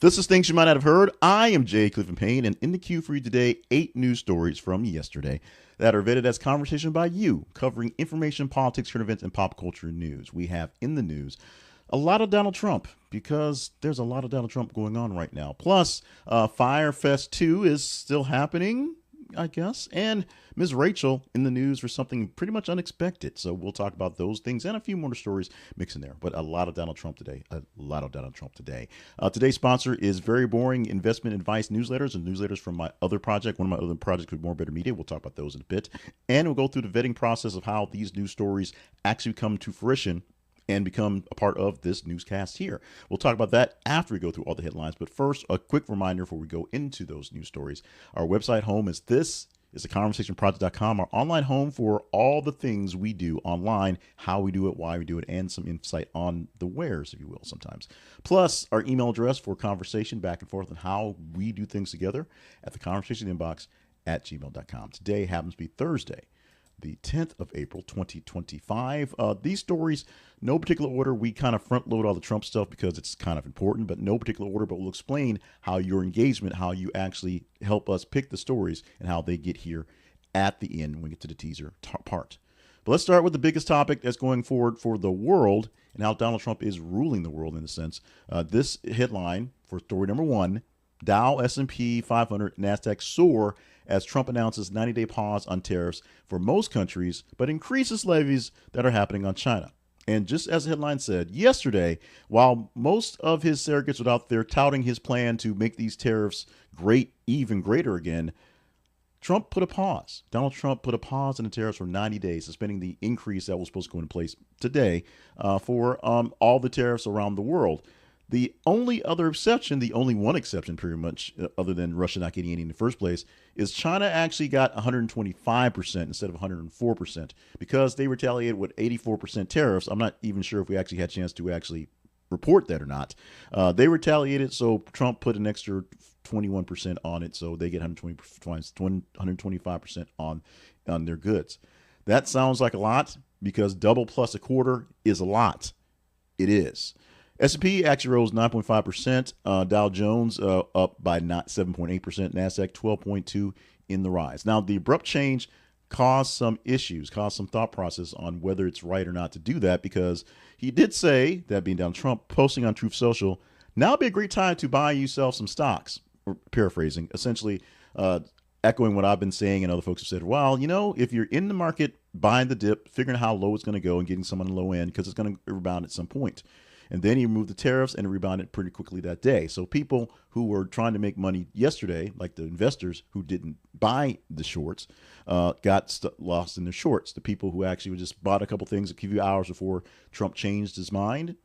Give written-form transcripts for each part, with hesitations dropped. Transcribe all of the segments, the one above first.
This is Things You Might Not Have Heard. I am Jay Clifton Payne, and in the queue for you today, 8 news stories from yesterday that are vetted as conversation by you, covering information, politics, current events, and pop culture news. We have in the news a lot of Donald Trump, because there's a lot of Donald Trump going on right now. Plus, Fyre Fest 2 is still happening, I guess. And Ms. Rachel in the news for something pretty much unexpected. So we'll talk about those things and a few more stories mixed in there. But a lot of Donald Trump today. Today's sponsor is Very Boring Investment Advice Newsletters and newsletters from my other project. One of my other projects with More Better Media. We'll talk about those in a bit. And we'll go through the vetting process of how these news stories actually come to fruition and become a part of this newscast here. We'll talk about that after we go through all the headlines. But first, a quick reminder before we go into those news stories. Our website home is theconversationproject.com, our online home for all the things we do online, how we do it, why we do it, and some insight on the wheres, if you will, sometimes. Plus, our email address for conversation back and forth on how we do things together at theconversationinbox@gmail.com. Today happens to be Thursday, the 10th of April, 2025. These stories, no particular order. We kind of front load all the Trump stuff because it's kind of important, but no particular order. But we'll explain how your engagement, how you actually help us pick the stories and how they get here at the end when we get to the teaser part. But let's start with the biggest topic that's going forward for the world and how Donald Trump is ruling the world in a sense. This headline for story number 1, Dow, S&P 500, Nasdaq soar as Trump announces 90-day pause on tariffs for most countries, but increases levies that are happening on China. And just as the headline said, yesterday, while most of his surrogates were out there touting his plan to make these tariffs great, even greater again, Trump put a pause. Donald Trump put a pause on the tariffs for 90 days, suspending the increase that was supposed to go into place today for all the tariffs around the world. The only other exception, the only one exception pretty much, other than Russia not getting any in the first place, is China actually got 125% instead of 104% because they retaliated with 84% tariffs. I'm not even sure if we actually had a chance to actually report that or not. They retaliated, so Trump put an extra 21% on it, so they get 125% on their goods. That sounds like a lot because double plus a quarter is a lot. It is. S&P actually rose 9.5%. Dow Jones up by 7.8%. Nasdaq 12.2% in the rise. Now, the abrupt change caused some issues, caused some thought process on whether it's right or not to do that, because he did say, that being Donald Trump, posting on Truth Social, now would be a great time to buy yourself some stocks, or paraphrasing, essentially echoing what I've been saying and other folks have said, well, you know, if you're in the market buying the dip, figuring out how low it's going to go and getting some on the low end because it's going to rebound at some point. And then he removed the tariffs and it rebounded pretty quickly that day. So people who were trying to make money yesterday, like the investors who didn't buy the shorts, got lost in their shorts. The people who actually just bought a couple things a few hours before Trump changed his mind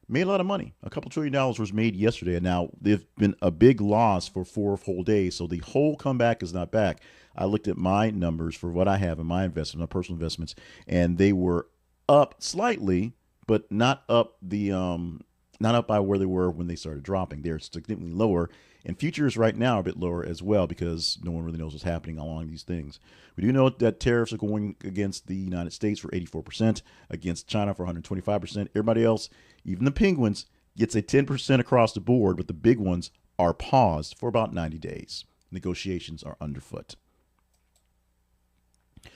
made a lot of money. A couple $1 trillion was made yesterday. And now they've been a big loss for 4 whole days. So the whole comeback is not back. I looked at my numbers for what I have in my investments, my personal investments, and they were up slightly, but not up by where they were when they started dropping. They're significantly lower, and futures right now are a bit lower as well because no one really knows what's happening along these things. We do know that tariffs are going against the United States for 84%, against China for 125%. Everybody else, even the penguins, gets a 10% across the board, but the big ones are paused for about 90 days. Negotiations are underfoot.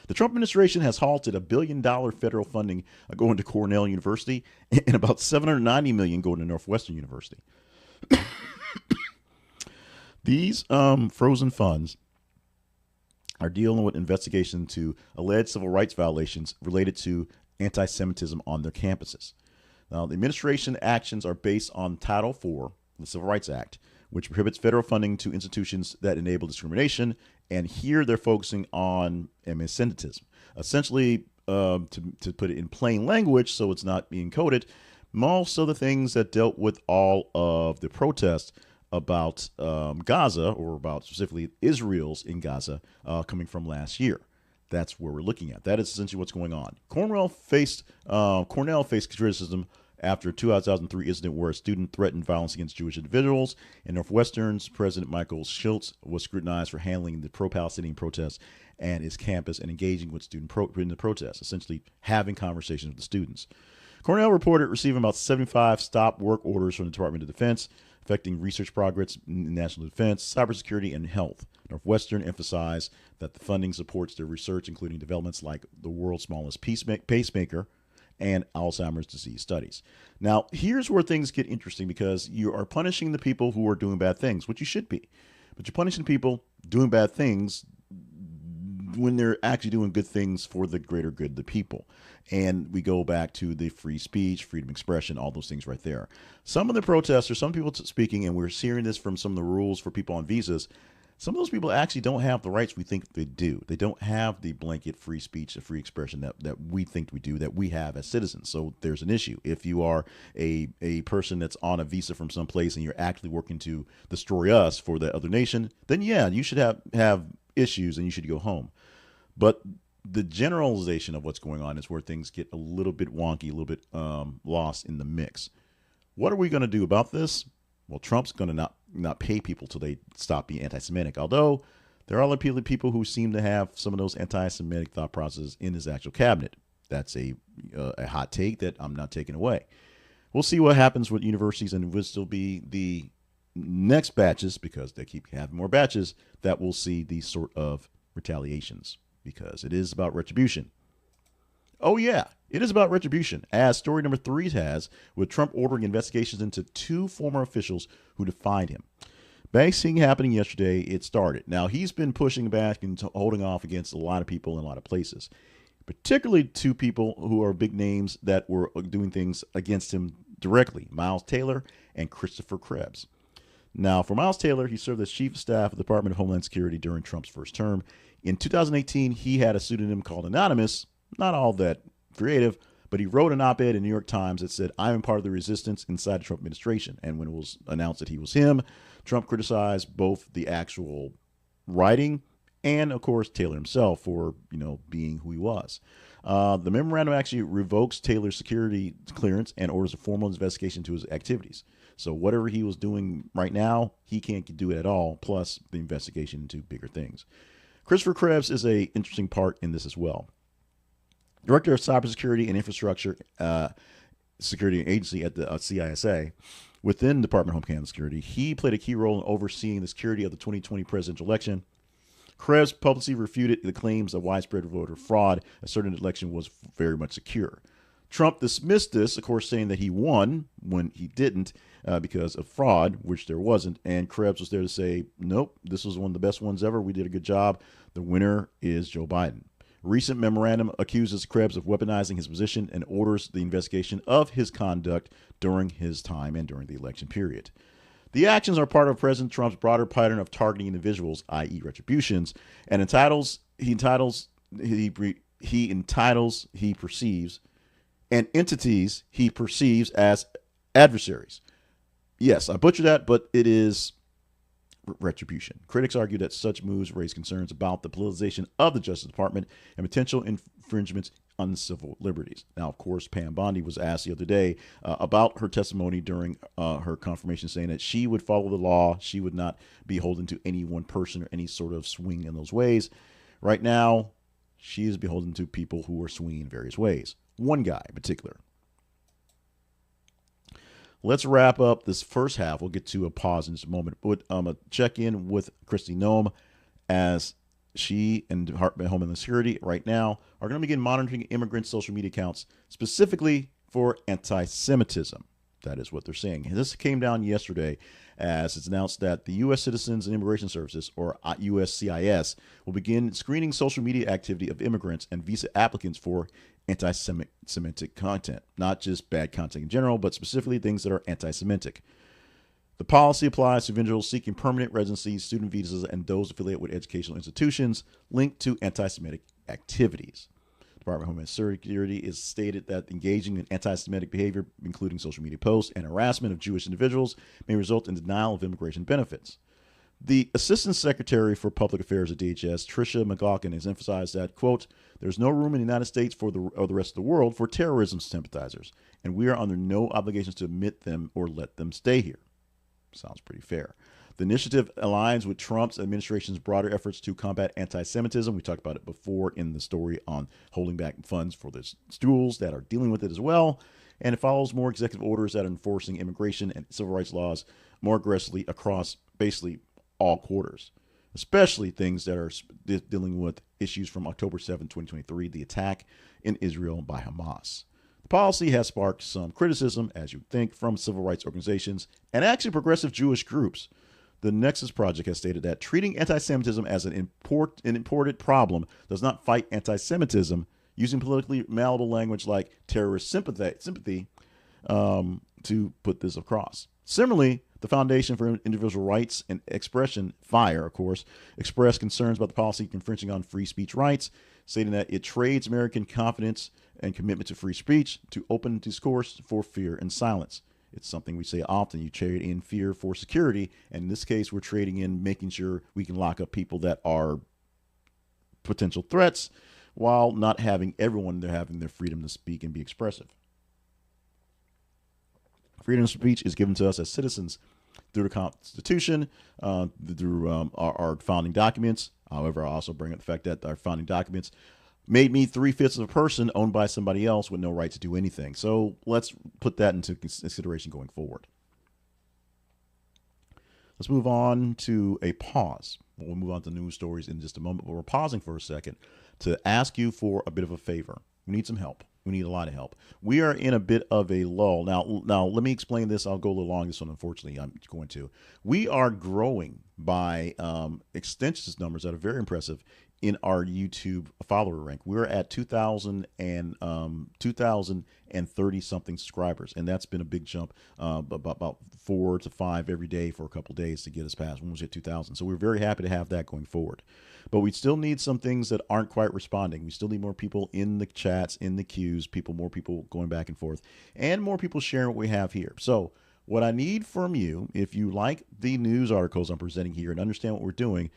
The Trump administration has halted $1 billion federal funding going to Cornell University and about $790 million going to Northwestern University. These frozen funds are dealing with investigation to alleged civil rights violations related to anti-Semitism on their campuses. Now, the administration actions are based on Title IV, the Civil Rights Act, which prohibits federal funding to institutions that enable discrimination. And here they're focusing on anti-Semitism. Essentially, to put it in plain language so it's not being coded, most of the things that dealt with all of the protests about Gaza, or about specifically Israel's in Gaza, coming from last year. That's where we're looking at. That is essentially what's going on. Cornell faced criticism after a 2003 incident where a student threatened violence against Jewish individuals, and Northwestern's President Michael Schultz was scrutinized for handling the pro-Palestinian protests and his campus and engaging with students in the protests, essentially having conversations with the students. Cornell reported receiving about 75 stop work orders from the Department of Defense. affecting research progress in national defense, cybersecurity, and health. Northwestern emphasized that the funding supports their research, including developments like the world's smallest pacemaker and Alzheimer's disease studies. Now, here's where things get interesting because you are punishing the people who are doing bad things, which you should be. But you're punishing people doing bad things when they're actually doing good things for the greater good of the people. And we go back to the free speech, freedom of expression, all those things right there. Some of the protesters, some people speaking, and we're hearing this from some of the rules for people on visas, some of those people actually don't have the rights we think they do. They don't have the blanket free speech, the free expression that we think we do, that we have as citizens. So there's an issue. If you are a person that's on a visa from someplace and you're actually working to destroy us for the other nation, then yeah, you should have issues and you should go home. But the generalization of what's going on is where things get a little bit wonky, a little bit lost in the mix. What are we going to do about this? Well, Trump's going to not pay people till they stop being anti-Semitic, although there are people who seem to have some of those anti-Semitic thought processes in his actual cabinet. That's a hot take that I'm not taking away. We'll see what happens with universities, and it will still be the next batches, because they keep having more batches, that will see these sort of retaliations, because it is about retribution. Oh, yeah, it is about retribution, as story number 3 has, with Trump ordering investigations into 2 former officials who defied him. Big thing happening yesterday, it started. Now, he's been pushing back and holding off against a lot of people in a lot of places, particularly 2 people who are big names that were doing things against him directly, Miles Taylor and Christopher Krebs. Now, for Miles Taylor, he served as chief of staff of the Department of Homeland Security during Trump's first term. In 2018, he had a pseudonym called Anonymous, not all that creative, but he wrote an op-ed in the New York Times that said, "I am part of the resistance inside the Trump administration." And when it was announced that he was him, Trump criticized both the actual writing and, of course, Taylor himself for, being who he was. The memorandum actually revokes Taylor's security clearance and orders a formal investigation into his activities. So whatever he was doing right now, he can't do it at all, plus the investigation into bigger things. Christopher Krebs is an interesting part in this as well. Director of Cybersecurity and Infrastructure Security Agency at the CISA within the Department of Homeland Security. He played a key role in overseeing the security of the 2020 presidential election. Krebs publicly refuted the claims of widespread voter fraud, asserting the election was very much secure. Trump dismissed this, of course, saying that he won when he didn't because of fraud, which there wasn't. And Krebs was there to say, nope, this was one of the best ones ever. We did a good job. The winner is Joe Biden. Recent memorandum accuses Krebs of weaponizing his position and orders the investigation of his conduct during his time and during the election period. The actions are part of President Trump's broader pattern of targeting individuals, i.e. retributions, and he perceives, and entities he perceives as adversaries. Yes, I butchered that, but it is retribution. Critics argue that such moves raise concerns about the politicization of the Justice Department and potential infringements on civil liberties. Now, of course, Pam Bondi was asked the other day about her testimony during her confirmation, saying that she would follow the law. She would not be beholden to any one person or any sort of swing in those ways. Right now, she is beholden to people who are swinging in various ways. One guy in particular. Let's wrap up this first half. We'll get to a pause in just a moment. But a check in with Kristi Noem, as she and Department of Homeland Security right now are going to begin monitoring immigrant social media accounts specifically for anti-Semitism. That is what they're saying. And this came down yesterday as it's announced that the U.S. Citizens and Immigration Services, or USCIS, will begin screening social media activity of immigrants and visa applicants for anti-Semitic content. Not just bad content in general, but specifically things that are anti-Semitic. The policy applies to individuals seeking permanent residency, student visas, and those affiliated with educational institutions linked to anti-Semitic activities. Department of Homeland Security is stated that engaging in anti-Semitic behavior, including social media posts and harassment of Jewish individuals, may result in denial of immigration benefits. The Assistant Secretary for Public Affairs at DHS, Tricia McLaughlin, has emphasized that, quote, "There's no room in the United States or the rest of the world for terrorism sympathizers, and we are under no obligations to admit them or let them stay here." Sounds pretty fair. The initiative aligns with Trump's administration's broader efforts to combat anti-Semitism. We talked about it before in the story on holding back funds for the schools that are dealing with it as well. and it follows more executive orders that are enforcing immigration and civil rights laws more aggressively across basically all quarters, especially things that are dealing with issues from October 7, 2023, the attack in Israel by Hamas. The policy has sparked some criticism, as you would think, from civil rights organizations and actually progressive Jewish groups. The Nexus Project has stated that treating anti-Semitism as an imported problem does not fight anti-Semitism, using politically malleable language like terrorist sympathy to put this across. Similarly, the Foundation for Individual Rights and Expression, Fyre, of course, expressed concerns about the policy infringing on free speech rights, stating that it trades American confidence and commitment to free speech to open discourse for fear and silence. It's something we say often. You trade in fear for security. And in this case, we're trading in making sure we can lock up people that are potential threats while not having everyone there having their freedom to speak and be expressive. Freedom of speech is given to us as citizens through the Constitution, through our founding documents. However, I also bring up the fact that our founding documents made me 3/5 of a person owned by somebody else with no right to do anything. So let's put that into consideration going forward. Let's move on to a pause. We'll move on to news stories in just a moment, but we're pausing for a second to ask you for a bit of a favor. We need some help. We need a lot of help. We are in a bit of a lull. Now let me explain this. I'll go a little long this one. Unfortunately, I'm going to. We are growing by extensions numbers that are very impressive in our YouTube follower rank. We're at 2,030 something subscribers, and that's been a big jump, about 4 to 5 every day for a couple days to get us past when we hit 2,000. So we're very happy to have that going forward. But we still need some things that aren't quite responding. We still need more people in the chats, in the queues, more people going back and forth, and more people sharing what we have here. So what I need from you, if you like the news articles I'm presenting here and understand what we're doing,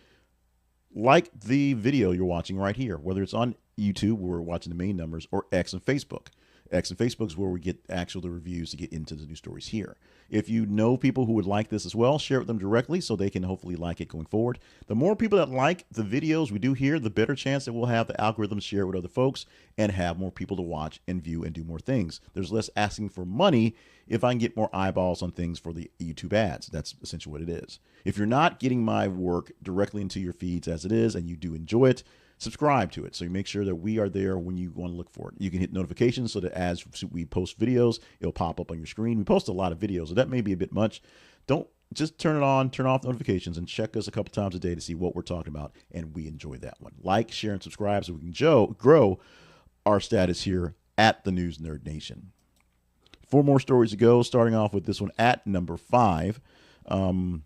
like the video you're watching right here, whether it's on YouTube where we're watching the main numbers, or X and Facebook. X and Facebook is where we get the reviews to get into the news stories here. If you know people who would like this as well, share it with them directly so they can hopefully like it going forward. The more people that like the videos we do here, the better chance that we'll have the algorithm share it with other folks and have more people to watch and view and do more things. There's less asking for money if I can get more eyeballs on things for the YouTube ads. That's essentially what it is. If you're not getting my work directly into your feeds as it is and you do enjoy it, subscribe to it so you make sure that we are there when you want to look for it. You can hit notifications so that as we post videos, it'll pop up on your screen. We post a lot of videos, so that may be a bit much. Don't just turn it on, turn off notifications, and check us a couple times a day to see what we're talking about, and we enjoy that one. Like, share, and subscribe so we can grow our status here at the News Nerd Nation. 4 more stories to go, starting off with this one at number 5. I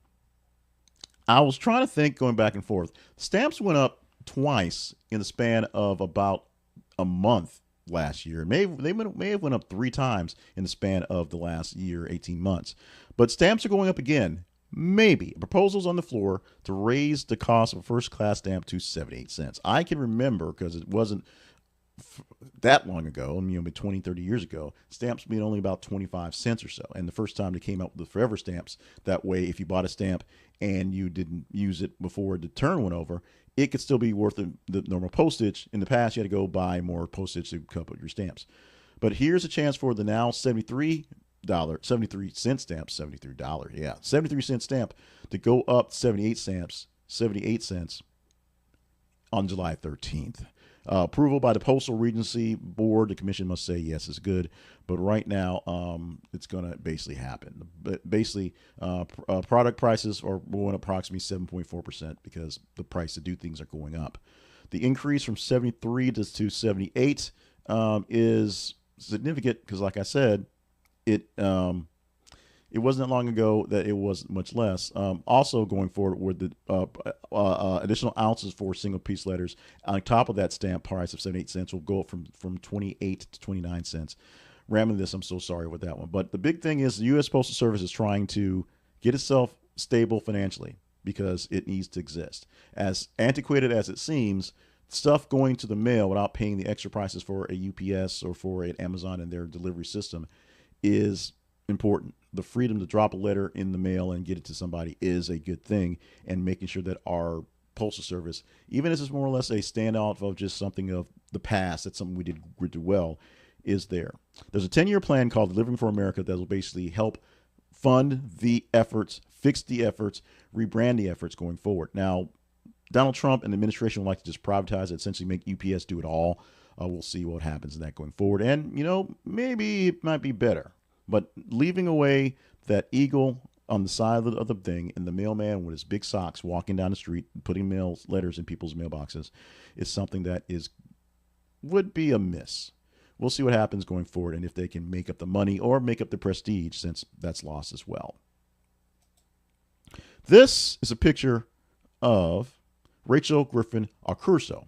was trying to think, going back and forth. Stamps went up twice in the span of about a month last year. They may have went up 3 times in the span of the last year, 18 months. But stamps are going up again. Maybe. Proposals on the floor to raise the cost of a first-class stamp to 78 cents. I can remember, because it wasn't that long ago, 20, 30 years ago, stamps being only about 25 cents or so. And the first time they came out with the forever stamps, that way if you bought a stamp and you didn't use it before the turn went over, it could still be worth the normal postage. In the past, you had to go buy more postage to cover your stamps. But here's a chance for the now $73 stamp, $73 cent stamp to go up 78 cents on July 13th. Approval by the Postal Regency Board. The commission must say yes, it's good. But right now, it's going to basically happen. But basically, product prices are going up approximately 7.4% because the price to do things are going up. The increase from 73 to 78 is significant because, like I said, it wasn't that long ago that it was much less. Also going forward with the additional ounces for single piece letters on top of that stamp price of 78 cents will go up from 28 to 29 cents. Ramming this, I'm so sorry with that one. But the big thing is the U.S. Postal Service is trying to get itself stable financially because it needs to exist. As antiquated as it seems, stuff going to the mail without paying the extra prices for a UPS or for an Amazon and their delivery system is important. The freedom to drop a letter in the mail and get it to somebody is a good thing, and making sure that our postal service, even if it's more or less a standout of just something of the past, that's something we did well, is there. There's a 10-year plan called Delivering for America that will basically help fund the efforts, fix the efforts, rebrand the efforts going forward. Now, Donald Trump and the administration would like to just privatize it, essentially make UPS do it all. We'll see what happens in that going forward. And, maybe it might be better. But leaving away that eagle on the side of the thing and the mailman with his big socks walking down the street and putting letters in people's mailboxes is something that would be a miss. We'll see what happens going forward and if they can make up the money or make up the prestige, since that's lost as well. This is a picture of Rachel Griffin Accurso,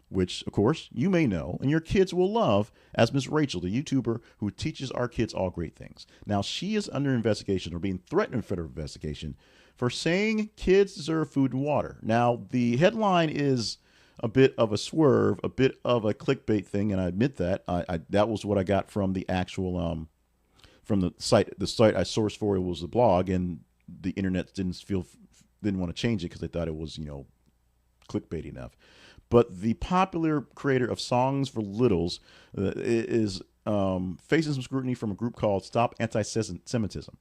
which, of course, you may know and your kids will love as Miss Rachel, the YouTuber who teaches our kids all great things. Now, she is under investigation or being threatened in federal investigation for saying kids deserve food and water. Now, the headline is a bit of a swerve, a bit of a clickbait thing, and I admit that. That was what I got from the actual from the site. The site I sourced for it was the blog, and the internet didn't want to change it because they thought it was clickbait enough. But the popular creator of Songs for Littles is facing some scrutiny from a group called Stop Anti-Semitism.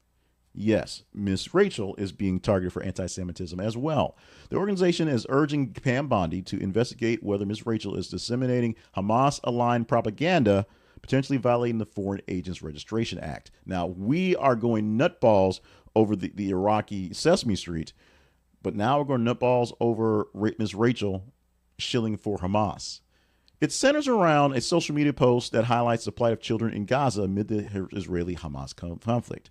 Yes, Miss Rachel is being targeted for anti-Semitism as well. The organization is urging Pam Bondi to investigate whether Miss Rachel is disseminating Hamas-aligned propaganda, potentially violating the Foreign Agents Registration Act. Now, we are going nutballs over the Iraqi Sesame Street, but now we're going nutballs over Miss Rachel shilling for Hamas. It centers around a social media post that highlights the plight of children in Gaza amid the Israeli-Hamas conflict.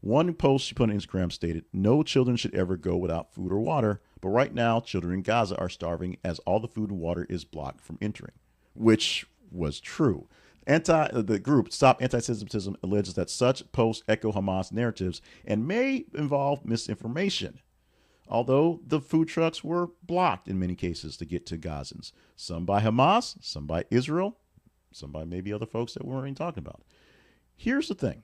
One post she put on Instagram stated, "No children should ever go without food or water, but right now children in Gaza are starving as all the food and water is blocked from entering," which was true. The group Stop Anti-Semitism alleges that such posts echo Hamas narratives and may involve misinformation, although the food trucks were blocked in many cases to get to Gazans. Some by Hamas, some by Israel, some by maybe other folks that we weren't even talking about. Here's the thing.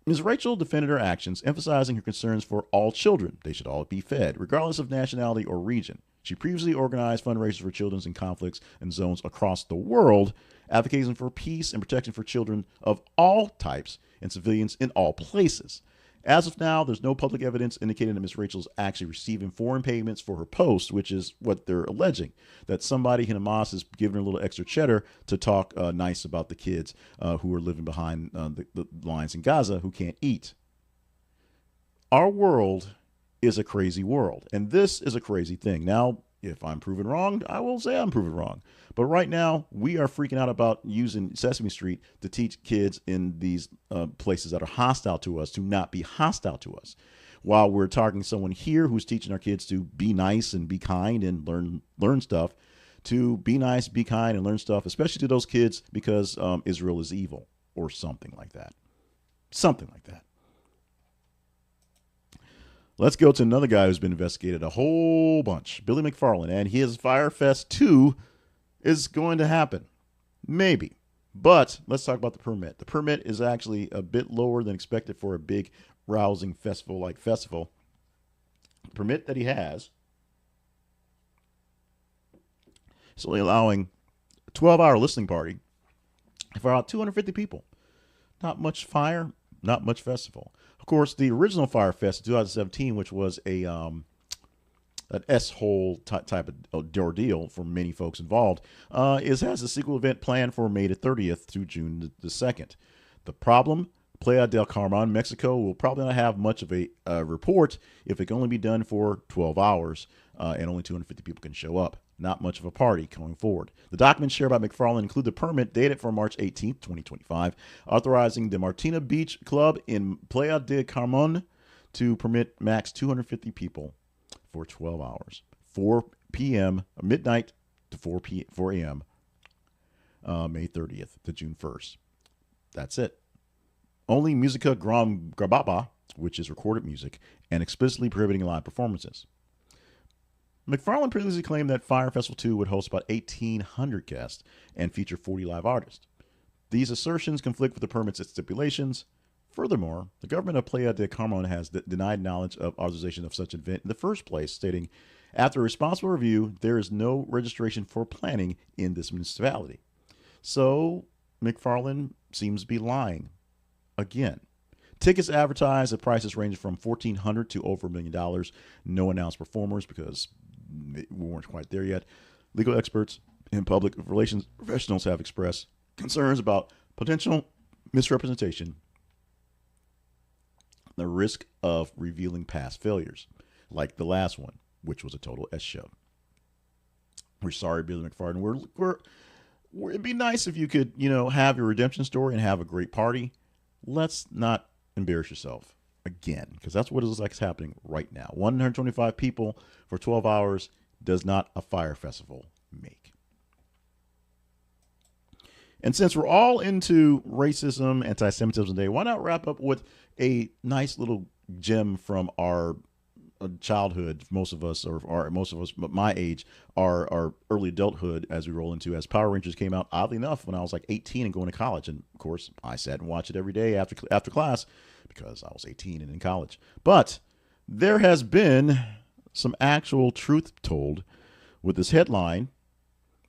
Ms. Rachel defended her actions, emphasizing her concerns for all children. They should all be fed, regardless of nationality or region. She previously organized fundraisers for children in conflicts and zones across the world, advocating for peace and protection for children of all types and civilians in all places. As of now, there's no public evidence indicating that Ms. Rachel is actually receiving foreign payments for her posts, which is what they're alleging, that somebody in Hamas is giving her a little extra cheddar to talk nice about the kids who are living behind the lines in Gaza who can't eat. Our world is a crazy world, and this is a crazy thing. Now, if I'm proven wrong, I will say I'm proven wrong. But right now, we are freaking out about using Sesame Street to teach kids in these places that are hostile to us to not be hostile to us, while we're targeting someone here who's teaching our kids to be nice and be kind and learn stuff, to be nice, be kind, and learn stuff, especially to those kids because Israel is evil or something like that. Something like that. Let's go to another guy who's been investigated a whole bunch, Billy McFarland, and his Fyre Fest 2 is going to happen. Maybe. But let's talk about the permit. The permit is actually a bit lower than expected for a big, rousing festival like festival. The permit that he has is only allowing a 12-hour listening party for about 250 people. Not much fire, not much festival. Of course, the original Fyre Fest in 2017, which was an S-hole type of ordeal for many folks involved, has a sequel event planned for May the 30th through June the 2nd. The problem, Playa del Carmen, Mexico, will probably not have much of a report if it can only be done for 12 hours and only 250 people can show up. Not much of a party going forward. The documents shared by McFarland include the permit dated for March 18, 2025, authorizing the Martina Beach Club in Playa del Carmen to permit max 250 people for 12 hours, 4 p.m., midnight to 4 a.m., May 30th to June 1st. That's it. Only Musica Grababa, which is recorded music, and explicitly prohibiting live performances. McFarland previously claimed that Fyre Festival 2 would host about 1,800 guests and feature 40 live artists. These assertions conflict with the permit's stipulations. Furthermore, the government of Playa del Carmen has denied knowledge of authorization of such an event in the first place, stating, after a responsible review, there is no registration for planning in this municipality. So McFarland seems to be lying again. Tickets advertised at prices ranging from $1,400 to over $1 million. No announced performers because we weren't quite there yet. Legal experts and public relations professionals have expressed concerns about potential misrepresentation, the risk of revealing past failures, like the last one, which was a total S show. We're sorry, Billy McFarland. It'd be nice if you could, have your redemption story and have a great party. Let's not embarrass yourself again, because that's what it looks like is happening right now. 125 people for 12 hours does not a Fyre festival make. And since we're all into racism, anti-Semitism today, why not wrap up with a nice little gem from our childhood? Most of us, but my age, our early adulthood, as we roll into, as Power Rangers came out, oddly enough, when I was like 18 and going to college. And of course, I sat and watched it every day after class because I was 18 and in college. But there has been some actual truth told with this headline.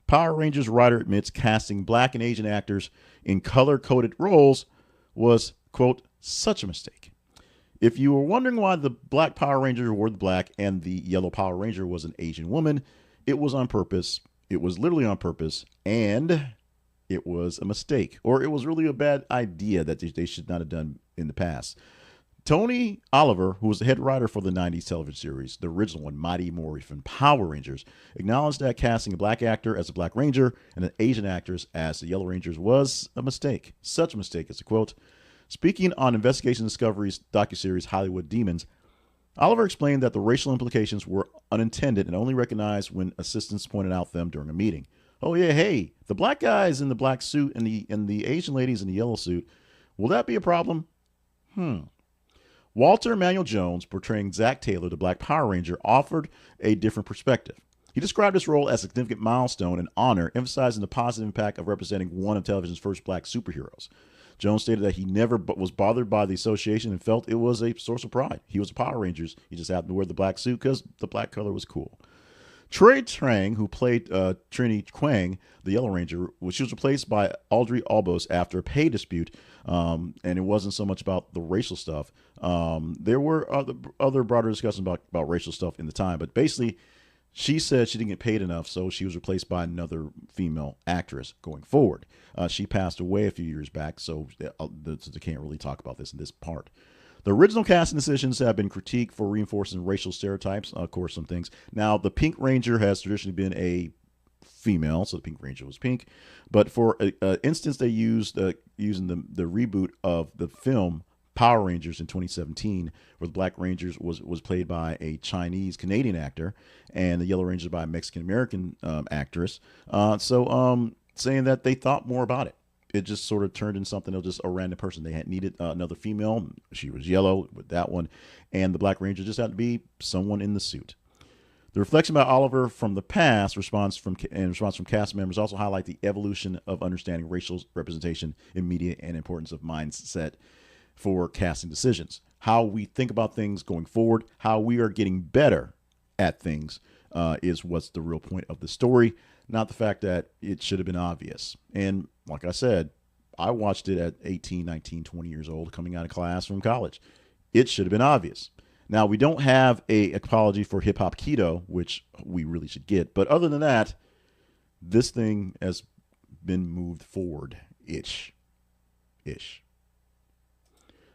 Power Rangers writer admits casting Black and Asian actors in color-coded roles was, quote, such a mistake. If you were wondering why the Black Power Ranger wore the black and the yellow Power Ranger was an Asian woman, it was on purpose. It was literally on purpose, and it was a mistake, or it was really a bad idea that they should not have done in the past. Tony Oliver, who was the head writer for the 90s television series, the original one, Mighty Morphin Power Rangers, acknowledged that casting a Black actor as a Black Ranger and an Asian actress as the Yellow Rangers was a mistake. Such a mistake, is a quote. Speaking on Investigation Discovery's docuseries Hollywood Demons, Oliver explained that the racial implications were unintended and only recognized when assistants pointed out them during a meeting. Oh yeah, hey, the Black guys in the black suit and the Asian ladies in the yellow suit, will that be a problem? Walter Emmanuel Jones, portraying Zach Taylor, the Black Power Ranger, offered a different perspective. He described this role as a significant milestone and honor, emphasizing the positive impact of representing one of television's first Black superheroes. Jones stated that he never was bothered by the association and felt it was a source of pride. He was a Power Rangers. He just happened to wear the black suit because the black color was cool. Trey Trang, who played Trini Kwang, the Yellow Ranger, she was replaced by Audrey Albos after a pay dispute, and it wasn't so much about the racial stuff. There were other broader discussions about racial stuff in the time, but basically, she said she didn't get paid enough, so she was replaced by another female actress going forward. She passed away a few years back, so they can't really talk about this in this part. The original casting decisions have been critiqued for reinforcing racial stereotypes, of course, some things. Now, the Pink Ranger has traditionally been a female, so the Pink Ranger was pink. But for instance, they used using the reboot of the film Power Rangers in 2017, where the Black Rangers was played by a Chinese-Canadian actor, and the Yellow Rangers by a Mexican-American actress. Saying that they thought more about it. It just sort of turned into something of just a random person. They had needed another female. She was yellow with that one. And the Black Ranger just had to be someone in the suit. The reflection by Oliver from the past response from cast members also highlight the evolution of understanding racial representation in media and importance of mindset for casting decisions. How we think about things going forward, how we are getting better at things is what's the real point of the story, not the fact that it should have been obvious. And like I said, I watched it at 18, 19, 20 years old coming out of class from college. It should have been obvious. Now, we don't have an apology for Hip Hop Keto, which we really should get. But other than that, this thing has been moved forward-ish.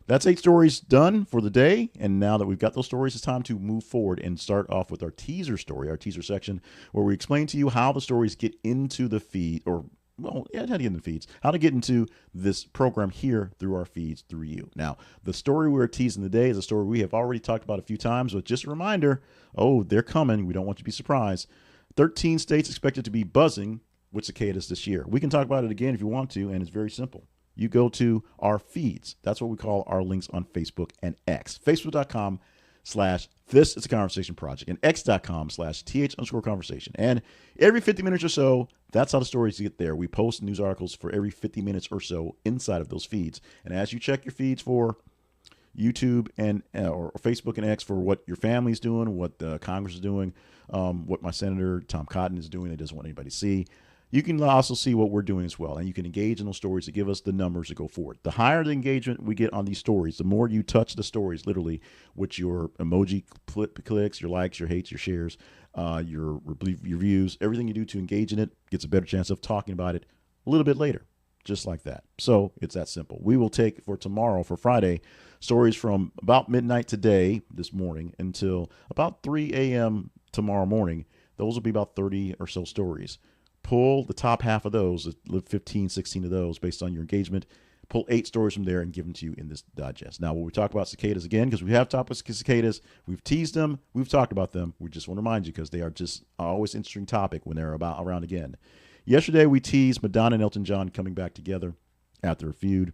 That's 8 stories done for the day. And now that we've got those stories, it's time to move forward and start off with our teaser story, our teaser section, where we explain to you how the stories get into the feed, how to get into the feeds, how to get into this program here through our feeds through you. Now, the story we're teasing today is a story we have already talked about a few times, but just a reminder, they're coming. We don't want you to be surprised. 13 states expected to be buzzing with cicadas this year. We can talk about it again if you want to, and it's very simple. You go to our feeds. That's what we call our links on Facebook and X. Facebook.com/This is a Conversation Project and X.com/TH_conversation. And every 50 minutes or so, that's how the stories get there. We post news articles for every 50 minutes or so inside of those feeds. And as you check your feeds for YouTube and or Facebook and X for what your family's doing, what the Congress is doing, what my Senator Tom Cotton is doing, he doesn't want anybody to see, You can also see what we're doing as well, and you can engage in those stories to give us the numbers to go forward. The higher the engagement we get on these stories, the more you touch the stories, literally, with your emoji clicks, your likes, your hates, your shares, your views, everything you do to engage in it gets a better chance of talking about it a little bit later, just like that. So it's that simple. We will take for tomorrow, for Friday, stories from about midnight today, this morning, until about 3 a.m. tomorrow morning. Those will be about 30 or so stories. Pull the top half of those, 15, 16 of those based on your engagement. Pull 8 stories from there and give them to you in this digest. Now, when we talk about cicadas again, because we have talked about cicadas, we've teased them, we've talked about them. We just want to remind you because they are just always an interesting topic when they're around again. Yesterday, we teased Madonna and Elton John coming back together after a feud.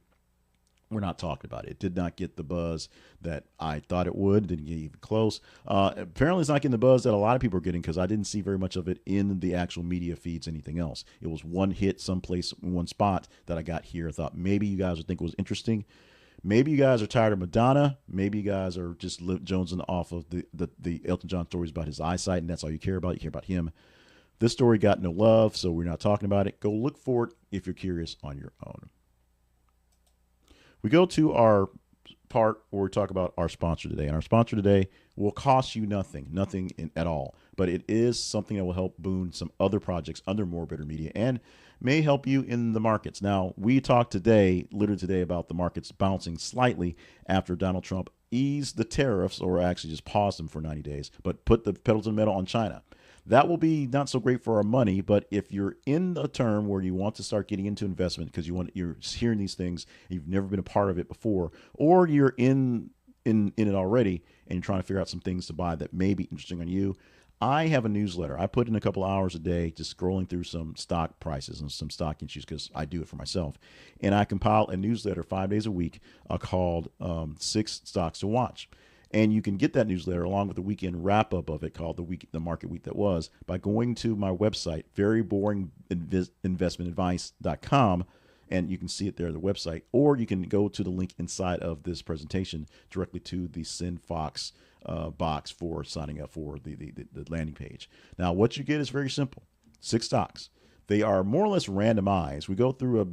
We're not talking about it. It did not get the buzz that I thought it would. Didn't get even close. Apparently, it's not getting the buzz that a lot of people are getting because I didn't see very much of it in the actual media feeds, anything else. It was one hit someplace in one spot that I got here. I thought maybe you guys would think it was interesting. Maybe you guys are tired of Madonna. Maybe you guys are just jonesing off of the Elton John stories about his eyesight, and that's all you care about. You care about him. This story got no love, so we're not talking about it. Go look for it if you're curious on your own. We go to our part where we talk about our sponsor today. And our sponsor today will cost you nothing at all. But it is something that will help boon some other projects under More Better Media and may help you in the markets. Now, we talked literally today, about the markets bouncing slightly after Donald Trump eased the tariffs, or actually just paused them for 90 days, but put the pedal to the metal on China. That will be not so great for our money, but if you're in a term where you want to start getting into investment because you're hearing these things, and you've never been a part of it before, or you're in it already and you're trying to figure out some things to buy that may be interesting on you, I have a newsletter. I put in a couple hours a day just scrolling through some stock prices and some stock issues because I do it for myself. And I compile a newsletter 5 days a week called 6 Stocks to Watch. And you can get that newsletter along with the weekend wrap-up of it called the Market Week That Was by going to my website, veryboringinvestmentadvice.com, and you can see it there, the website, or you can go to the link inside of this presentation directly to the Send Fox box for signing up for the landing page. Now, what you get is very simple: 6 stocks. They are more or less randomized. We go through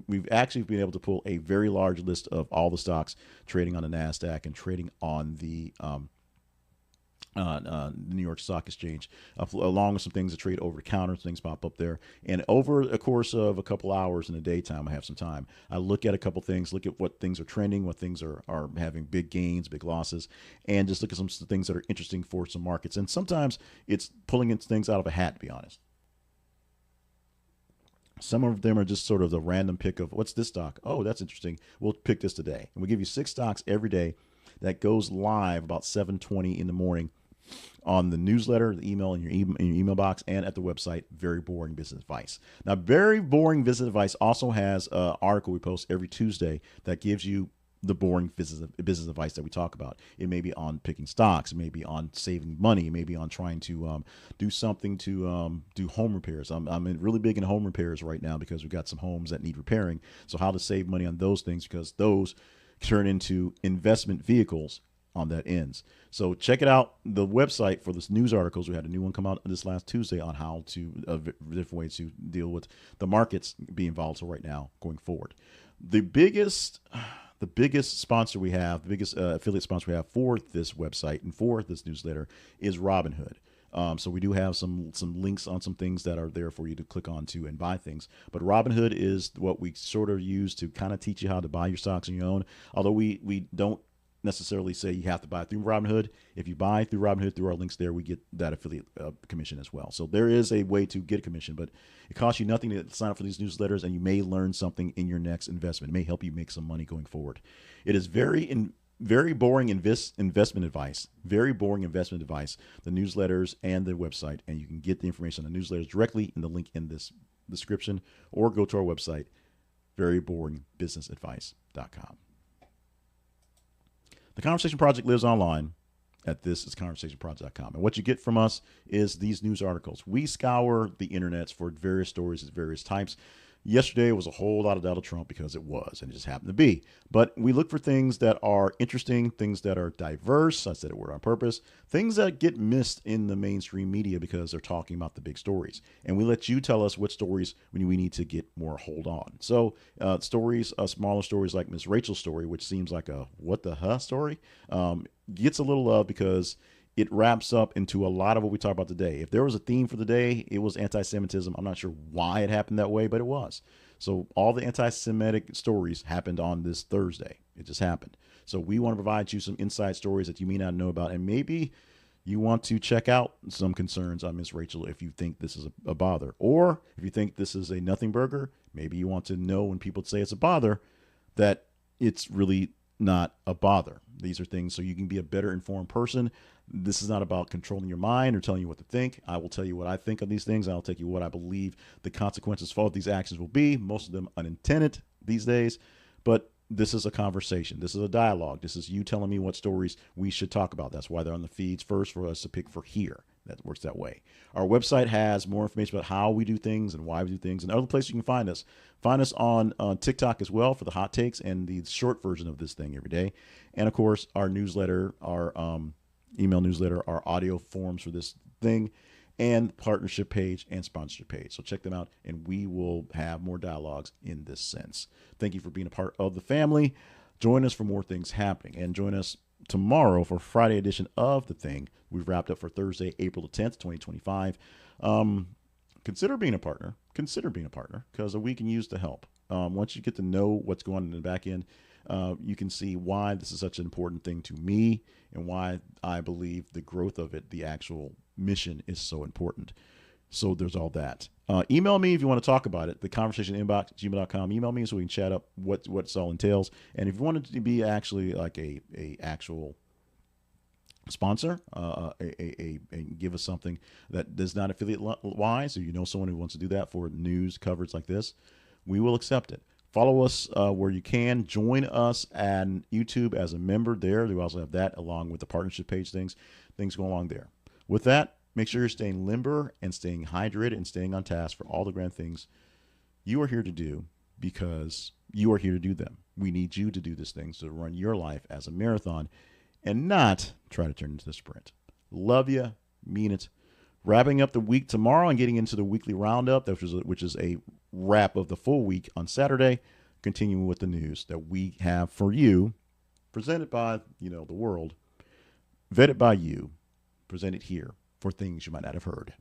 we've actually been able to pull a very large list of all the stocks trading on the Nasdaq and trading on the New York Stock Exchange, along with some things that trade over the counter. Things pop up there, and over the course of a couple hours in the daytime, I have some time. I look at a couple things, look at what things are trending, what things are having big gains, big losses, and just look at some things that are interesting for some markets. And sometimes it's pulling things out of a hat, to be honest. Some of them are just sort of the random pick of, what's this stock? Oh, that's interesting. We'll pick this today. And we give you 6 stocks every day that goes live about 7:20 in the morning on the newsletter, the email, in your email box, and at the website, Very Boring Business Advice. Now, Very Boring Business Advice also has an article we post every Tuesday that gives you the boring business advice that we talk about. It may be on picking stocks, it may be on saving money, it may be on trying to do something to do home repairs. I'm really big in home repairs right now because we've got some homes that need repairing. So how to save money on those things, because those turn into investment vehicles on that ends. So check it out, the website for this news articles. We had a new one come out this last Tuesday on how to different ways to deal with the markets being volatile right now going forward. The biggest sponsor we have, the biggest affiliate sponsor we have for this website and for this newsletter is Robinhood. So we do have some links on some things that are there for you to click on to and buy things. But Robinhood is what we sort of use to kind of teach you how to buy your stocks on your own. Although we don't necessarily say you have to buy through Robinhood. If you buy through Robinhood through our links there, we get that affiliate commission as well. So there is a way to get a commission, but it costs you nothing to sign up for these newsletters, and you may learn something in your next investment. It may help you make some money going forward. It is very boring investment advice. Very boring investment advice. The newsletters and the website, and you can get the information on the newsletters directly in the link in this description, or go to our website, veryboringbusinessadvice.com. The Conversation Project lives online at conversationproject.com. And what you get from us is these news articles. We scour the internets for various stories of various types. Yesterday was a whole lot of Donald Trump because it was, and it just happened to be. But we look for things that are interesting, things that are diverse. I said it word on purpose. Things that get missed in the mainstream media because they're talking about the big stories. And we let you tell us what stories we need to get more hold on. So stories, smaller stories like Miss Rachel's story, which seems like a what the huh story, gets a little love because it wraps up into a lot of what we talk about today. If there was a theme for the day, it was anti-Semitism. I'm not sure why it happened that way, but it was. So all the anti-Semitic stories happened on this Thursday. It just happened. So we want to provide you some inside stories that you may not know about, and maybe you want to check out some concerns on Miss Rachel if you think this is a bother. Or if you think this is a nothing burger, maybe you want to know when people say it's a bother that it's really not a bother. These are things so you can be a better informed person. This is not about controlling your mind or telling you what to think. I will tell you what I think of these things. I'll tell you what I believe the consequences for these actions will be. Most of them unintended these days, but this is a conversation. This is a dialogue. This is you telling me what stories we should talk about. That's why they're on the feeds first for us to pick for here. That works that way. Our website has more information about how we do things and why we do things and other places you can find us. Find us on TikTok as well for the hot takes and the short version of this thing every day. And of course, our newsletter, our email newsletter, our audio forms for this thing, and partnership page and sponsorship page. So check them out, and we will have more dialogues in this sense. Thank you for being a part of the family. Join us for more things happening, and join us tomorrow for Friday edition of The Thing. We've wrapped up for Thursday, April the 10th, 2025. Consider being a partner. Consider being a partner because we can use the help. Once you get to know what's going on in the back end, you can see why this is such an important thing to me and why I believe the growth of it, the actual mission, is so important. So there's all that. Email me if you want to talk about it. The conversation inbox, gmail.com. Email me so we can chat up what it all entails. And if you want it to be actually like a actual sponsor, and give us something that is not affiliate wise, or you know someone who wants to do that for news coverage like this, we will accept it. Follow us where you can. Join us on YouTube as a member there. We also have that along with the partnership page things go along there. With that, make sure you're staying limber and staying hydrated and staying on task for all the grand things you are here to do because you are here to do them. We need you to do this thing to run your life as a marathon and not try to turn it into a sprint. Love you. Mean it. Wrapping up the week tomorrow and getting into the weekly roundup, which is a wrap of the full week on Saturday, continuing with the news that we have for you, presented by, the world, vetted by you, presented here for things you might not have heard.